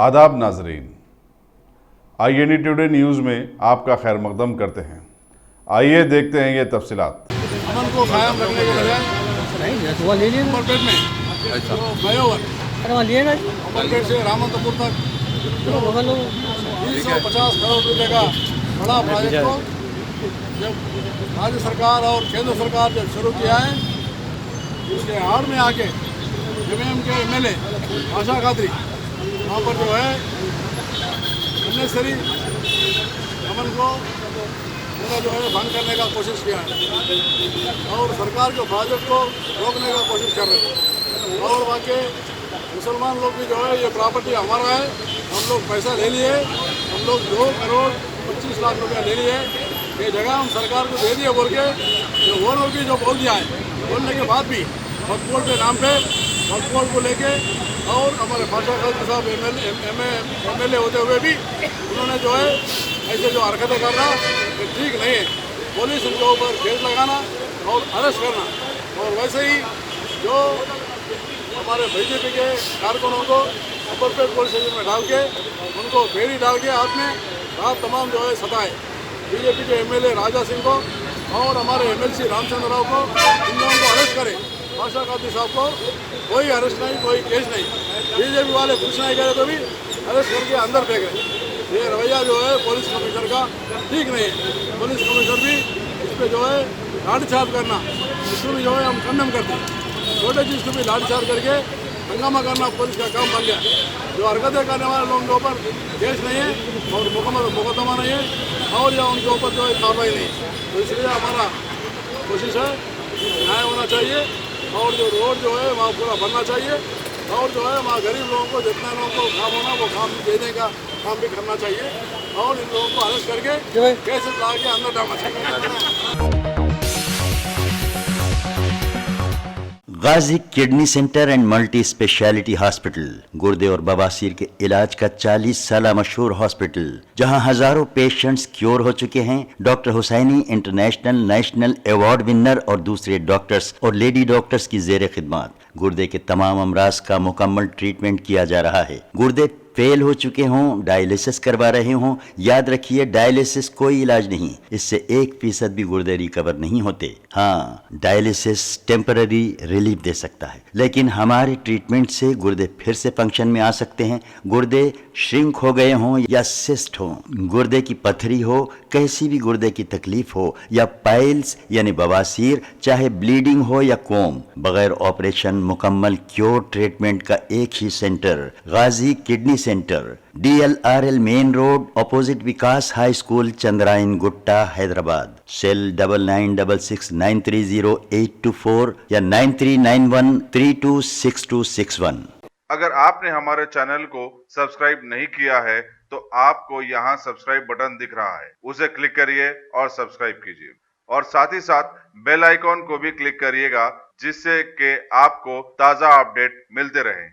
आदाब नाजरीन, IND today news में आपका खैर मकदम करते हैं। आइए देखते हैं ये तफसीलात। अमन को कायम रखने के बजाय उमरपेट में फ्लाईओवर उमरपेट से रामनपुर तक 350 करोड़ रुपए का बड़ा प्रोजेक्ट को जब राज्य सरकार और केंद्र सरकार जब शुरू किया है, उसके आड़ में आके MAM के MLA आशा खात्री वहाँ पर जो है अननेसरी अमन को जो है भंग करने का कोशिश किया है और सरकार के प्रोजेक्ट को रोकने का कोशिश कर रहे हैं। और वाकई मुसलमान लोग भी जो है ये प्रॉपर्टी हमारा है, हम लोग पैसा ले लिए, हम लोग 2 करोड़ 25 लाख रुपया ले लिए, ये जगह हम सरकार को दे दिए बोल के जो वो लोग भी जो बोल दिया है, बोलने के बाद भी वक्फ बोर्ड के नाम पे वक्फ बोर्ड को लेके और हमारे भाषा खातिर साहब MLA होते हुए भी उन्होंने जो है ऐसे जो हरकतें करना ये ठीक नहीं है। पुलिस उनके ऊपर केस लगाना और अरेस्ट करना और वैसे ही जो हमारे BJP के कारकुनों को उमरपेट पुलिस स्टेशन में डाल के उनको बेड़ी डाल के हाथ में रात तमाम जो है सताए। BJP के MLA राजा सिंह को और हमारे MLC रामचंद्र राव को, इन लोगों को अरेस्ट करें। आशा खातिर साहब को कोई अरेस्ट नहीं, कोई केस नहीं। BJP वाले कुछ नहीं करे तो भी अरेस्ट करके अंदर फेंक रहे। ये रवैया जो है पुलिस कमिश्नर का ठीक नहीं है। पुलिस कमिश्नर भी इस पर जो है लाठीचार्ज करना, इसको भी जो है हम कंडेम करते हैं। छोटे चीज़ को भी लाठीचार्ज करके हंगामा करना पुलिस का काम बन गया। जो हरकतें करने वाले लोगों के ऊपर केस नहीं है और मुकदमा नहीं है और या उनके ऊपर जो है कार्रवाई नहीं है। तो इसलिए हमारा कोशिश है न्याय होना चाहिए और जो रोड जो है वहाँ पूरा बनना चाहिए और जो है वहाँ गरीब लोगों को जितना लोगों को काम होना वो काम देने का काम भी करना चाहिए और इन लोगों को अरेस्ट करके केस ला के अंदर डालना चाहिए। Ghazi kidney centre and multi speciality hospital गुर्दे और बवासीर के इलाज का 40 साल मशहूर हॉस्पिटल, जहां हजारों पेशेंट्स क्योर हो चुके हैं। Doctor Husaini international national award winner और दूसरे डॉक्टर्स और लेडी डॉक्टर्स की जेर खिदमत गुर्दे के तमाम अमराज का मुकम्मल ट्रीटमेंट किया जा रहा है। गुर्दे फेल हो चुके हों, डायलिसिस करवा रहे हों, याद रखिए डायलिसिस कोई इलाज नहीं, इससे 1% भी गुर्दे रिकवर नहीं होते। हाँ, डायलिसिस टेम्पररी रिलीफ दे सकता है, लेकिन हमारे ट्रीटमेंट से गुर्दे फिर से फंक्शन में आ सकते हैं। गुर्दे श्रिंक हो गए हों या सिस्ट हो, गुर्दे की पथरी हो, कैसी भी गुर्दे की तकलीफ हो या पाइल्स यानी बवासीर, चाहे ब्लीडिंग हो या कोम, बगैर ऑपरेशन मुकम्मल क्योर ट्रीटमेंट का एक ही centre, Ghazi kidney centre, DLRL main road, opposite Vikas high school, Chandrayan Gutta, Hyderabad. Cell 9966930824 या 9391326261। अगर आपने हमारे चैनल को सब्सक्राइब नहीं किया है तो आपको यहाँ सब्सक्राइब बटन दिख रहा है, उसे क्लिक करिए और सब्सक्राइब कीजिए और साथ ही साथ बेल आइकॉन को भी क्लिक करिएगा, जिससे कि आपको ताज़ा अपडेट मिलते रहें।